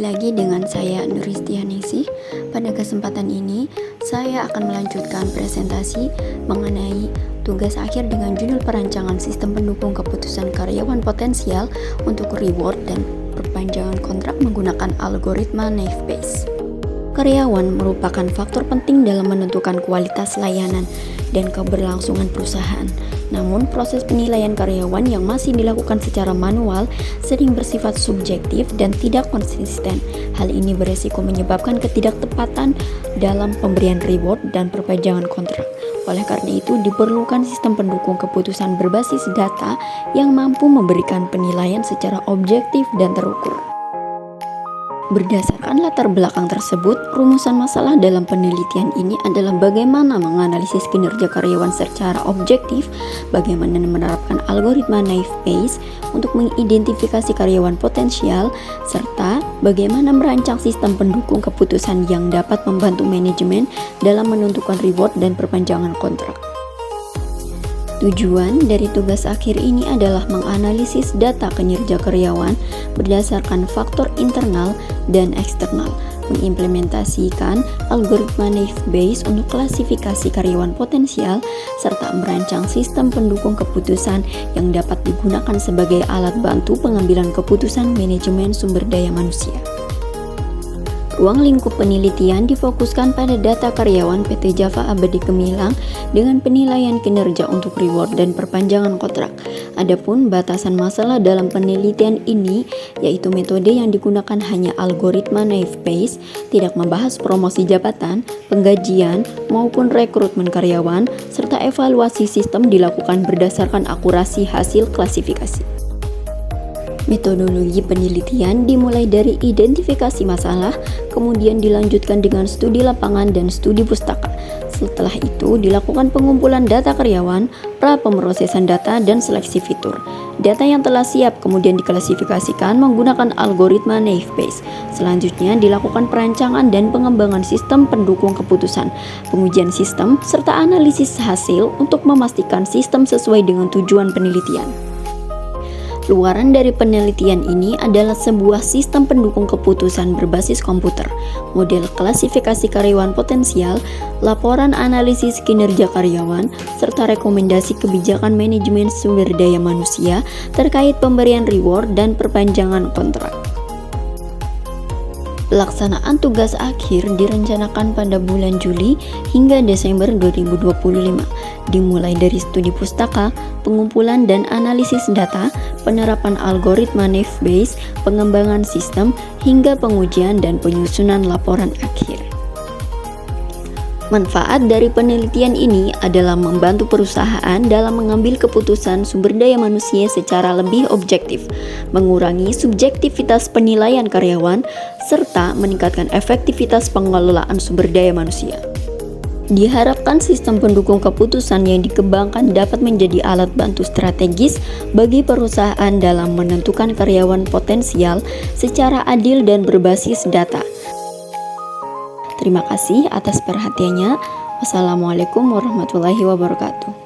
Kembali lagi dengan saya Nuristianingsih. Pada kesempatan ini, saya akan melanjutkan presentasi mengenai tugas akhir dengan judul perancangan sistem pendukung keputusan karyawan potensial untuk reward dan perpanjangan kontrak menggunakan algoritma Naive Bayes. Karyawan merupakan faktor penting dalam menentukan kualitas layanan dan keberlangsungan perusahaan. Namun, proses penilaian karyawan yang masih dilakukan secara manual sering bersifat subjektif dan tidak konsisten. Hal ini beresiko menyebabkan ketidaktepatan dalam pemberian reward dan perpanjangan kontrak. Oleh karena itu, diperlukan sistem pendukung keputusan berbasis data yang mampu memberikan penilaian secara objektif dan terukur. Berdasarkan latar belakang tersebut, rumusan masalah dalam penelitian ini adalah bagaimana menganalisis kinerja karyawan secara objektif, bagaimana menerapkan algoritma Naive Bayes untuk mengidentifikasi karyawan potensial, serta bagaimana merancang sistem pendukung keputusan yang dapat membantu manajemen dalam menentukan reward dan perpanjangan kontrak. Tujuan dari tugas akhir ini adalah menganalisis data kinerja karyawan berdasarkan faktor internal dan eksternal, mengimplementasikan algoritma Naive Bayes untuk klasifikasi karyawan potensial, serta merancang sistem pendukung keputusan yang dapat digunakan sebagai alat bantu pengambilan keputusan manajemen sumber daya manusia. Ruang lingkup penelitian difokuskan pada data karyawan PT Java Abadi Gemilang dengan penilaian kinerja untuk reward dan perpanjangan kontrak. Adapun batasan masalah dalam penelitian ini yaitu metode yang digunakan hanya algoritma Naive Bayes, tidak membahas promosi jabatan, penggajian, maupun rekrutmen karyawan, serta evaluasi sistem dilakukan berdasarkan akurasi hasil klasifikasi. Metodologi penelitian dimulai dari identifikasi masalah, kemudian dilanjutkan dengan studi lapangan dan studi pustaka. Setelah itu dilakukan pengumpulan data karyawan, pra-pemrosesan data, dan seleksi fitur. Data yang telah siap kemudian diklasifikasikan menggunakan algoritma Naive Bayes. Selanjutnya dilakukan perancangan dan pengembangan sistem pendukung keputusan, pengujian sistem, serta analisis hasil untuk memastikan sistem sesuai dengan tujuan penelitian. Luaran dari penelitian ini adalah sebuah sistem pendukung keputusan berbasis komputer, model klasifikasi karyawan potensial, laporan analisis kinerja karyawan, serta rekomendasi kebijakan manajemen sumber daya manusia terkait pemberian reward dan perpanjangan kontrak. Pelaksanaan tugas akhir direncanakan pada bulan Juli hingga Desember 2025, dimulai dari studi pustaka, pengumpulan dan analisis data, penerapan algoritma Naive Bayes, pengembangan sistem, hingga pengujian dan penyusunan laporan akhir. Manfaat dari penelitian ini adalah membantu perusahaan dalam mengambil keputusan sumber daya manusia secara lebih objektif, mengurangi subjektivitas penilaian karyawan, serta meningkatkan efektivitas pengelolaan sumber daya manusia. Diharapkan sistem pendukung keputusan yang dikembangkan dapat menjadi alat bantu strategis bagi perusahaan dalam menentukan karyawan potensial secara adil dan berbasis data. Terima kasih atas perhatiannya. Wassalamualaikum warahmatullahi wabarakatuh.